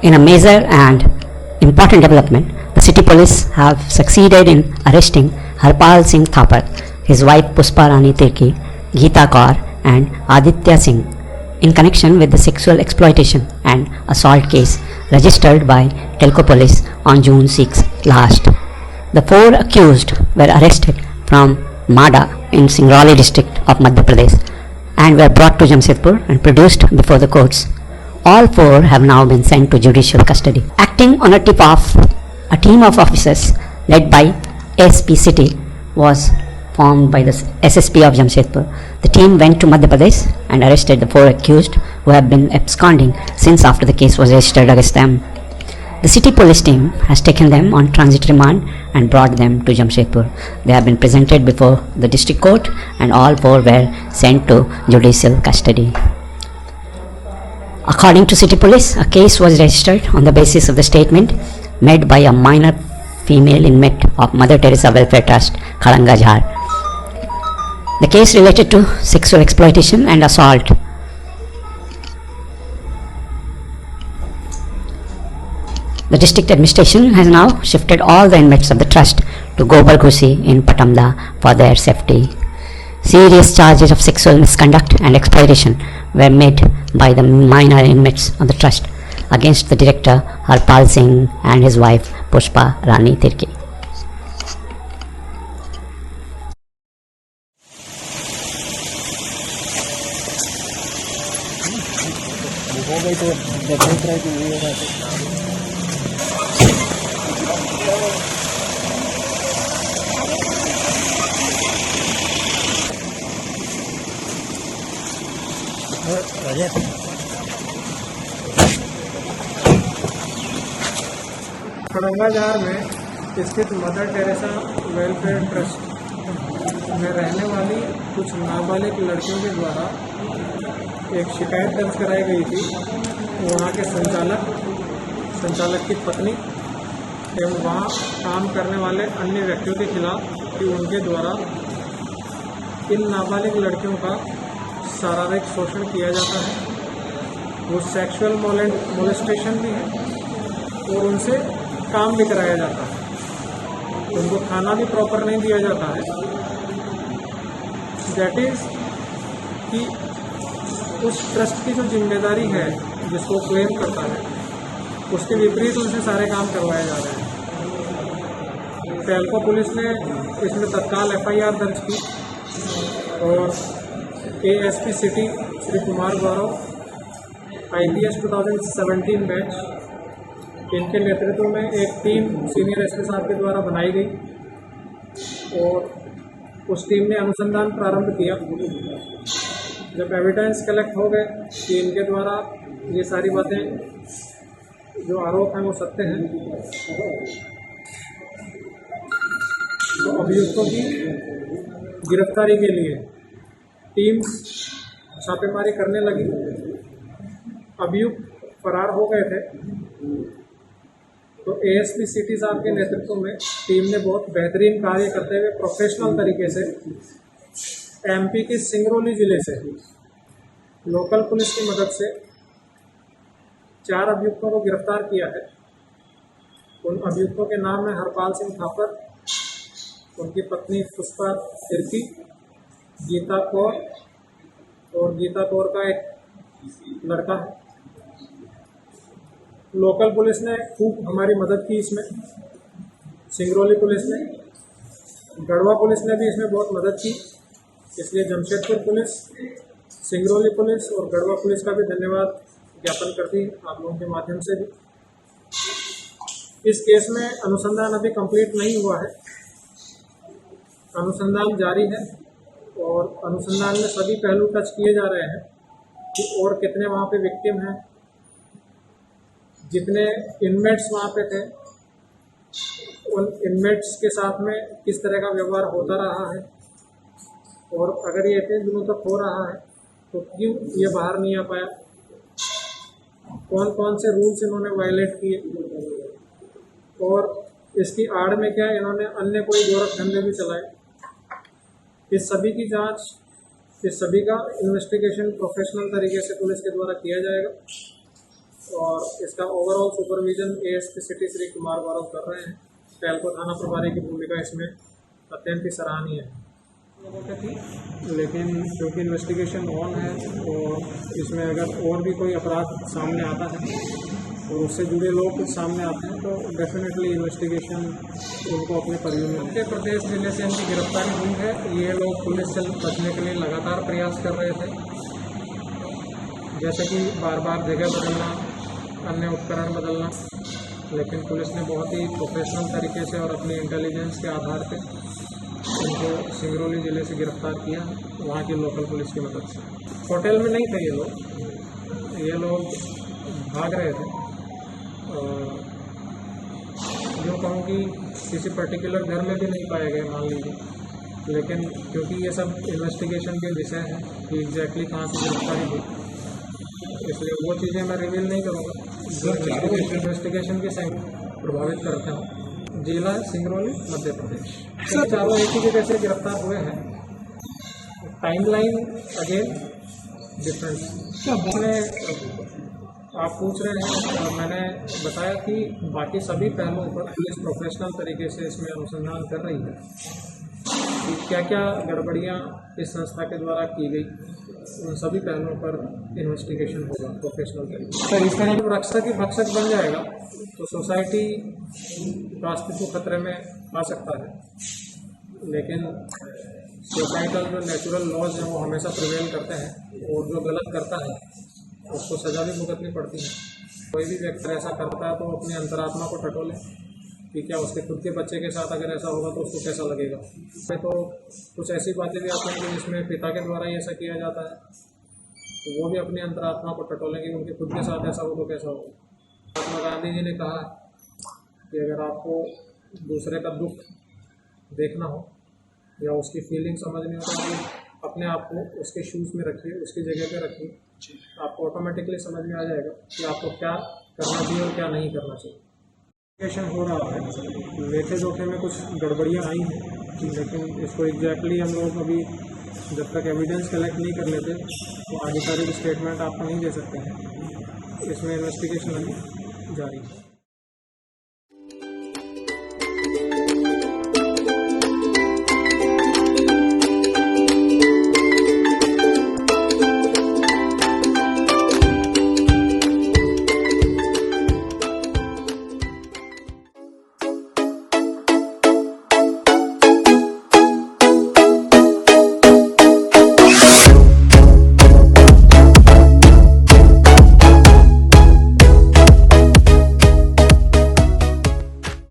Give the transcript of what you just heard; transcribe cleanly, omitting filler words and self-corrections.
In a major and important development, the city police have succeeded in arresting Harpal Singh Thapar, his wife Puspa Rani Tirki, Geeta Kaur and Aditya Singh in connection with the sexual exploitation and assault case registered by Telco Police on June 6 last. The 4 accused were arrested from Mada in Singrauli district of Madhya Pradesh and were brought to Jamshedpur and produced before the courts. All 4 have now been sent to judicial custody. Acting on a tip-off, a team of officers led by SP City was formed by the SSP of Jamshedpur. The team went to Madhya Pradesh and arrested the 4 accused who have been absconding since after the case was registered against them. The city police team has taken them on transit remand and brought them to Jamshedpur. They have been presented before the district court and all 4 were sent to judicial custody. According to city police, a case was registered on the basis of the statement made by a minor female inmate of Mother Teresa Welfare Trust, Kharanga Jhar. The case related to sexual exploitation and assault. The district administration has now shifted all the inmates of the trust to Gobar Ghusi in Patamda for their safety. Serious charges of sexual misconduct and exploitation were made by the minor inmates of the trust against the director Harpal Singh and his wife Puspa Rani Tirki. खड़ंगा जहार में स्थित mother Teresa welfare trust में रहने वाली कुछ नाबालिग लड़कियों के द्वारा एक शिकायत दर्ज कराई गई थी। वहाँ के संचालक की पत्नी एवं वहाँ काम करने वाले अन्य व्यक्तियों के खिलाफ कि उनके द्वारा इन नाबालिग लड़कियों का शारीरिक शोषण किया जाता है, वो सेक्सुअल मोलेस्टेशन भी है और उनसे काम भी कराया जाता है। उनको खाना भी प्रॉपर नहीं दिया जाता है। दैट इज़ कि उस ट्रस्ट की जो जिम्मेदारी है जिसको क्लेम करता है उसके विपरीत उनसे सारे काम करवाए जा रहे हैं। टेल्को पुलिस ने इसमें तत्काल FIR दर्ज की और ASP सिटी श्री कुमार गौरव IPS 2017 बैच इनके नेतृत्व में एक टीम सीनियर SP साहब के द्वारा बनाई गई और उस टीम ने अनुसंधान प्रारंभ किया। जब एविडेंस कलेक्ट हो गए कि इनके द्वारा ये सारी बातें जो आरोप हैं वो सत्य हैं, तो अभियुक्तों की गिरफ्तारी के लिए टीम छापेमारी करने लगी। अभियुक्त फरार हो गए थे तो ASP सिटी साहब के नेतृत्व में टीम ने बहुत बेहतरीन कार्य करते हुए प्रोफेशनल तरीके से MP के सिंगरौली जिले से लोकल पुलिस की मदद से 4 अभियुक्तों को गिरफ्तार किया है। उन अभियुक्तों के नाम है हरपाल सिंह थापर, उनकी पत्नी पुष्पा तिर्की, गीता कौर और गीता कौर का एक लड़का है। लोकल पुलिस ने खूब हमारी मदद की इसमें, सिंगरौली पुलिस ने, गढ़वा पुलिस ने भी इसमें बहुत मदद की। इसलिए जमशेदपुर पुलिस, सिंगरौली पुलिस और गढ़वा पुलिस का भी धन्यवाद ज्ञापन करती है आप लोगों के माध्यम से भी। इस केस में अनुसंधान अभी कंप्लीट नहीं हुआ है, अनुसंधान जारी है और अनुसंधान में सभी पहलू टच किए जा रहे हैं कि और कितने वहाँ पे विक्टिम हैं, जितने इनमेट्स वहाँ पे थे उन इनमेट्स के साथ में किस तरह का व्यवहार होता रहा है और अगर ये इतने दिनों तक हो रहा है तो क्यों ये बाहर नहीं आ पाया, कौन कौन से रूल्स इन्होंने वायलेट किए और इसकी आड़ में क्या इन्होंने अन्य कोई गोरख धंधे भी चलाए। इस सभी की जांच, इस सभी का इन्वेस्टिगेशन प्रोफेशनल तरीके से पुलिस के द्वारा किया जाएगा और इसका overall supervision ASP city Shri Kumar Gaurav कर रहे हैं। टेल्को थाना प्रभारी की भूमिका इसमें अत्यंत ही सराहनीय है। लेकिन क्योंकि इन्वेस्टिगेशन ऑन है और इसमें अगर और भी कोई अपराध सामने आता है और उससे जुड़े लोग कुछ सामने आते हैं तो डेफिनेटली इन्वेस्टिगेशन उनको अपने परिव्यू में। मध्य प्रदेश जिले से इनकी गिरफ्तारी हुई है। ये लोग पुलिस से बचने के लिए लगातार प्रयास कर रहे थे, जैसे कि बार बार जगह बदलना, अन्य उपकरण बदलना, लेकिन पुलिस ने बहुत ही प्रोफेशनल तरीके से और अपनी इंटेलिजेंस के आधार पे इनको सिंगरौली ज़िले से गिरफ्तार किया, वहाँ की लोकल पुलिस की मदद से। होटल में नहीं थे ये लोग भाग रहे थे। जो कहूँ कि किसी पर्टिकुलर घर में भी नहीं पाए गए मान लीजिए, लेकिन क्योंकि ये सब इन्वेस्टिगेशन के विषय हैं कि एग्जैक्टली कहाँ से गिरफ्तारी हुई, इसलिए वो चीज़ें मैं रिवील नहीं करूँगा जो इन्वेस्टिगेशन के संग प्रभावित करते हैं। जिला सिंगरौली, मध्य प्रदेश। तो चारों एक ही जगह से गिरफ्तार हुए हैं। Timeline again different. आप पूछ रहे हैं और मैंने बताया कि बाकी सभी पहलुओं पर पुलिस प्रोफेशनल तरीके से इसमें अनुसंधान कर रही है कि क्या क्या गड़बड़ियाँ इस संस्था के द्वारा की गई, उन सभी पहलुओं पर इन्वेस्टिगेशन होगा प्रोफेशनल तरीके से। तो इस तरह जब रक्षक ही भक्षक बन जाएगा तो सोसाइटी का अस्तित्व खतरे में आ सकता है, लेकिन सोसाइटल जो नेचुरल लॉज हैं वो हमेशा प्रिवेल करते हैं और जो गलत करता है उसको सजा भी भुगतनी पड़ती है। कोई भी व्यक्ति ऐसा करता है तो अपनी अंतरात्मा को टटोले कि क्या उसके खुद के बच्चे के साथ अगर ऐसा होगा तो उसको कैसा लगेगा। तो कुछ ऐसी बातें भी आती हैं कि जिसमें पिता के द्वारा ही ऐसा किया जाता है, तो वो भी अपनी अंतरात्मा को टटोलेंगे उनके खुद के साथ ऐसा हो तो कैसा होगा। महात्मा गांधी जी ने कहा कि अगर आपको दूसरे का दुख देखना हो या उसकी फीलिंग समझनी हो तो अपने आप को उसके शूज़ में रखिए, उसकी जगह पे रखिए, आपको ऑटोमेटिकली समझ में आ जाएगा कि आपको क्या करना चाहिए और क्या नहीं करना चाहिए। इन्वेस्टिगेशन हो रहा है, लेखे जोखे में कुछ गड़बड़ियाँ आई हैं, लेकिन इसको एग्जैक्टली हम लोग अभी जब तक एविडेंस कलेक्ट नहीं कर लेते तो आधिकारिक स्टेटमेंट आपको नहीं दे सकते हैं। इसमें इन्वेस्टिगेशन अभी जारी है।